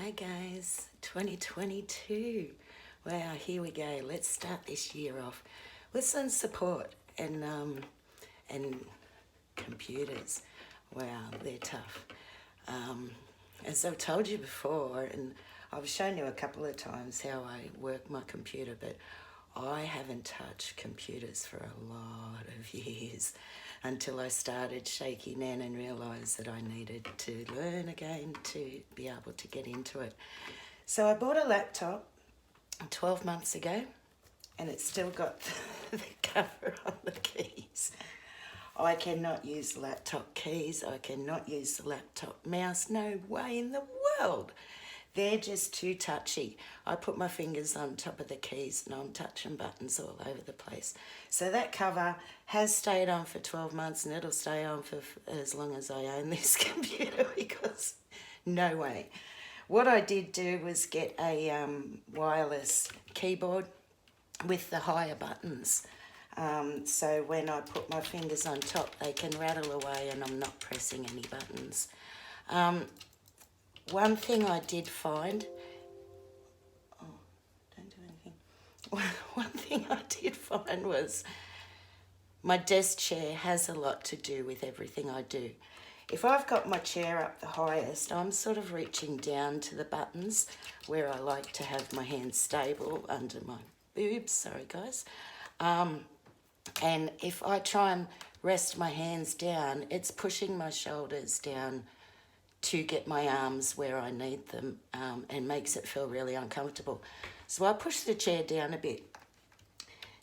Hi guys, 2022. Wow, here we go. Let's start this year off with some support and computers. Wow, they're tough. As I've told you before, and I've shown you a couple of times how I work my computer, but I haven't touched computers for a lot of years until I started Shaky Nan and realised that I needed to learn again to be able to get into it. So I bought a laptop 12 months ago and it's still got the cover on the keys. I cannot use the laptop keys. I cannot use the laptop mouse. No way in the world. They're just too touchy. I put my fingers on top of the keys and I'm touching buttons all over the place. So that cover has stayed on for 12 months and it'll stay on for as long as I own this computer because no way. What I did do was get a wireless keyboard with the higher buttons. So when I put my fingers on top, they can rattle away and I'm not pressing any buttons. One thing I did find, don't do anything. One thing I did find was my desk chair has a lot to do with everything I do. If I've got my chair up the highest, I'm sort of reaching down to the buttons where I like to have my hands stable under my boobs, sorry guys. And if I try and rest my hands down, it's pushing my shoulders down to get my arms where I need them and makes it feel really uncomfortable. So I push the chair down a bit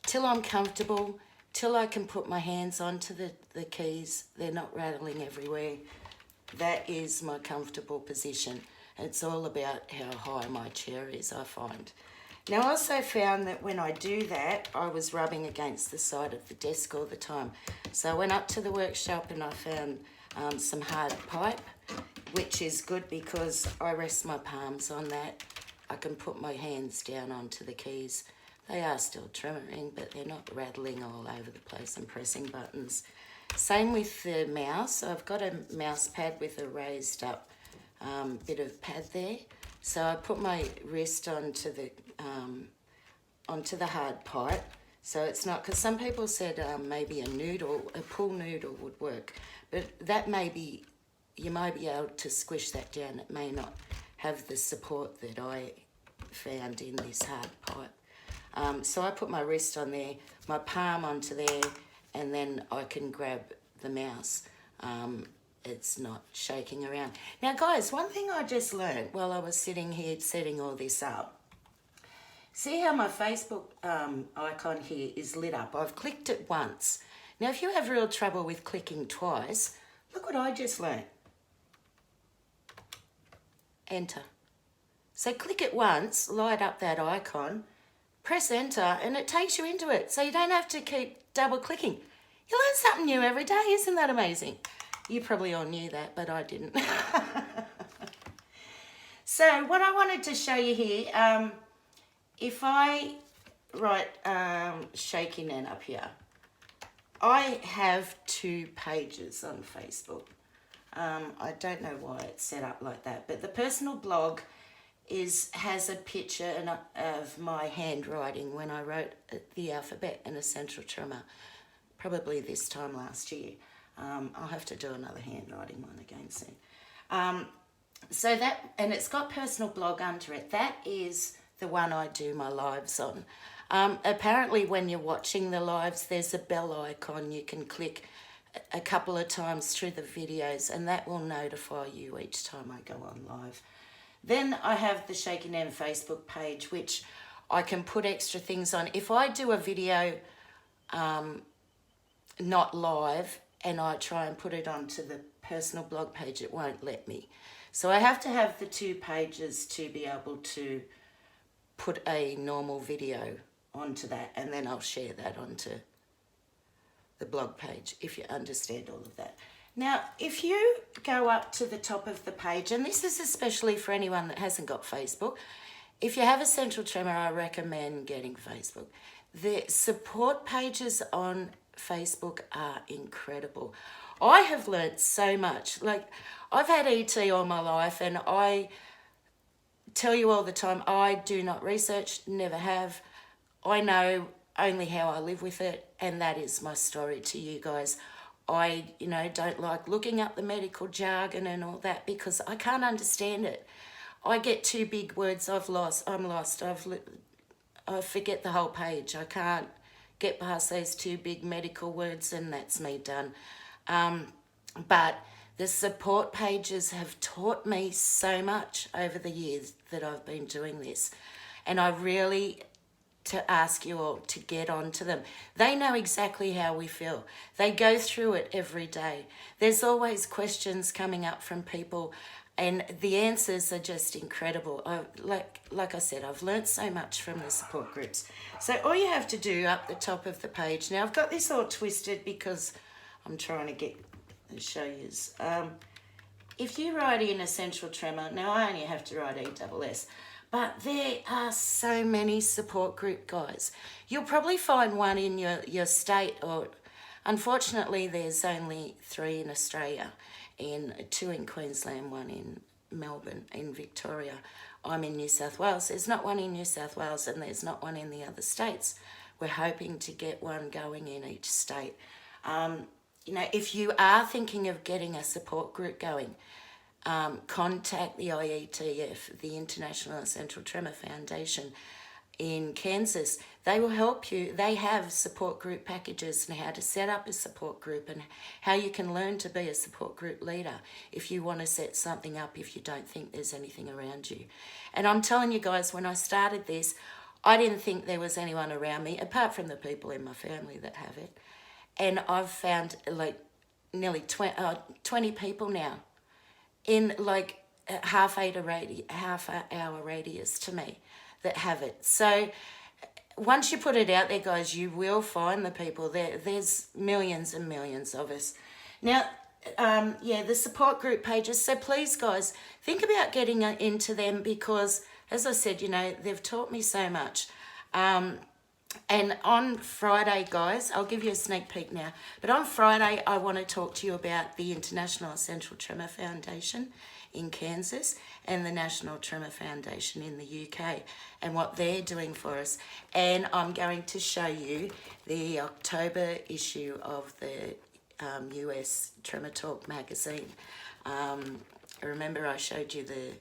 till I'm comfortable, till I can put my hands onto the keys. They're not rattling everywhere. That is my comfortable position. It's all about how high my chair is, I find. Now, I also found that when I do that, I was rubbing against the side of the desk all the time. So I went up to the workshop and I found some hard pipe, which is good because I rest my palms on that. I can put my hands down onto the keys. They are still tremering, but they're not rattling all over the place and pressing buttons. Same with the mouse. I've got a mouse pad with a raised up bit of pad there. So I put my wrist onto the hard pipe. So it's not, because some people said maybe a pull noodle would work, but that may be, you may be able to squish that down. It may not have the support that I found in this hard pipe. So I put my wrist on there, my palm onto there, and then I can grab the mouse. It's not shaking around. Now guys, one thing I just learned while I was sitting here setting all this up, see how my Facebook icon here is lit up? I've clicked it once. Now if you have real trouble with clicking twice, look what I just learned. Enter. So click it once, light up that icon, press enter, and it takes you into it. So you don't have to keep double clicking. You learn something new every day, isn't that amazing? You probably all knew that, but I didn't. So what I wanted to show you here, if I write Shaky Nan up here, I have 2 pages on Facebook. I don't know why it's set up like that, but the personal blog has a picture of my handwriting when I wrote the alphabet in Essential Tremor, probably this time last year. I'll have to do another handwriting one again soon. So that, and it's got personal blog under it. That is the one I do my lives on. Apparently when you're watching the lives, there's a bell icon you can click a couple of times through the videos and that will notify you each time I go on live. Then I have the Shaky Nan Facebook page, which I can put extra things on. If I do a video not live and I try and put it onto the personal blog page, it won't let me. So I have to have the 2 pages to be able to put a normal video onto that, and then I'll share that onto the blog page, if you understand all of that. Now, if you go up to the top of the page, and this is especially for anyone that hasn't got Facebook, if you have Essential Tremor, I recommend getting Facebook. The support pages on Facebook are incredible. I have learnt so much. Like, I've had ET all my life and I tell you all the time, I do not research, never have. I know only how I live with it, and that is my story to you guys. I, don't like looking up the medical jargon and all that because I can't understand it. I get two big words, I'm lost, I forget the whole page. I can't get past those two big medical words, and that's me done. But the support pages have taught me so much over the years that I've been doing this. And I really to ask you all to get onto them. They know exactly how we feel. They go through it every day. There's always questions coming up from people, and the answers are just incredible. Like I said, I've learnt so much from the support groups. So all you have to do up the top of the page, now I've got this all twisted because I'm trying to show you. If you write in essential tremor, now I only have to write ESS, but there are so many support group guys. You'll probably find one in your state, or unfortunately there's only 3 in Australia, and 2 in Queensland, 1 in Melbourne, in Victoria. I'm in New South Wales. There's not one in New South Wales, and there's not one in the other states. We're hoping to get one going in each state. If you are thinking of getting a support group going, contact the IETF, the International Essential Tremor Foundation in Kansas. They will help you. They have support group packages and how to set up a support group and how you can learn to be a support group leader if you want to set something up if you don't think there's anything around you. And I'm telling you guys, when I started this, I didn't think there was anyone around me apart from the people in my family that have it. And I've found like nearly 20 people now in like half hour radius to me that have it. So once you put it out there, guys, you will find the people. There's millions and millions of us. Now, the support group pages. So please, guys, think about getting into them because, as I said, they've taught me so much. And on Friday, guys, I'll give you a sneak peek now, but on Friday, I want to talk to you about the International Essential Tremor Foundation in Kansas and the National Tremor Foundation in the UK and what they're doing for us. And I'm going to show you the October issue of the US Tremor Talk magazine. Remember I showed you the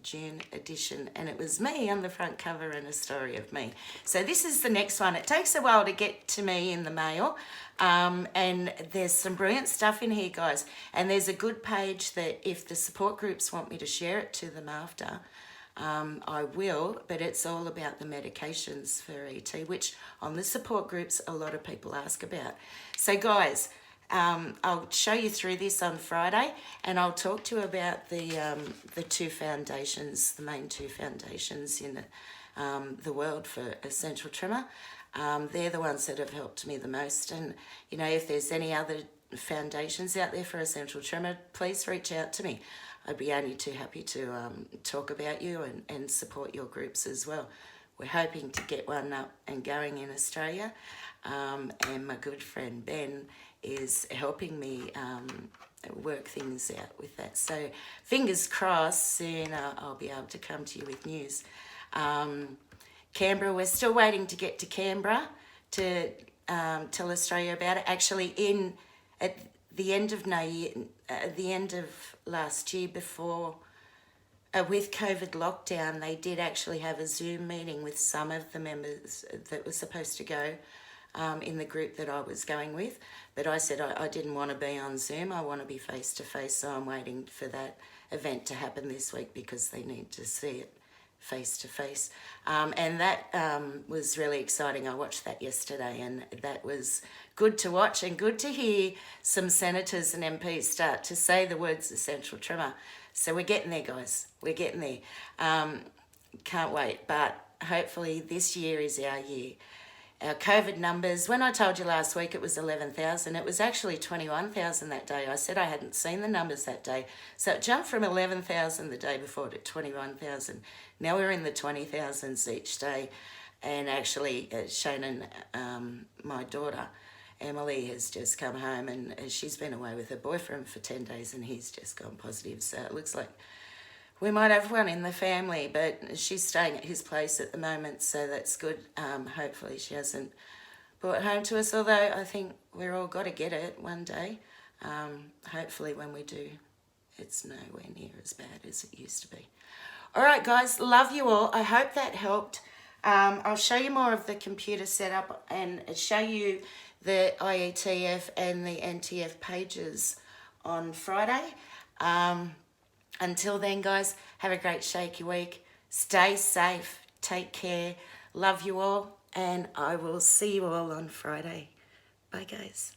June edition, and it was me on the front cover and a story of me. So this is the next one. It takes a while to get to me in the mail, and there's some brilliant stuff in here, guys. And there's a good page that if the support groups want me to share it to them after, I will, but it's all about the medications for ET, which on the support groups a lot of people ask about. So guys, I'll show you through this on Friday, and I'll talk to you about the 2 foundations, the main 2 foundations in the world for essential tremor. They're the ones that have helped me the most. And, if there's any other foundations out there for essential tremor, please reach out to me. I'd be only too happy to talk about you and support your groups as well. We're hoping to get one up and going in Australia, and my good friend Ben is helping me work things out with that. So fingers crossed, soon I'll be able to come to you with news. Canberra, we're still waiting to get to Canberra to tell Australia about it. Actually, at the end of last year, before with COVID lockdown, they did actually have a Zoom meeting with some of the members that were supposed to go in the group that I was going with. But I said I didn't want to be on Zoom. I want to be face-to-face, so I'm waiting for that event to happen this week because they need to see it face-to-face. And that was really exciting. I watched that yesterday, and that was good to watch and good to hear some senators and MPs start to say the words essential tremor. So we're getting there, guys. We're getting there. Can't wait. But hopefully this year is our year. Our COVID numbers, when I told you last week it was 11,000, it was actually 21,000 that day. I said I hadn't seen the numbers that day. So it jumped from 11,000 the day before to 21,000. Now we're in the 20,000s each day. And actually, Shannon, my daughter, Emily, has just come home, and she's been away with her boyfriend for 10 days and he's just gone positive. So it looks like We might have one in the family, but she's staying at his place at the moment, so that's good. Hopefully she hasn't brought home to us, although I think we're all got to get it one day. Hopefully when we do, it's nowhere near as bad as it used to be. All right, guys, love you all. I hope that helped. I'll show you more of the computer setup and show you the IETF and the NTF pages on Friday. Until then, guys, have a great shaky week. Stay safe. Take care. Love you all. And I will see you all on Friday. Bye, guys.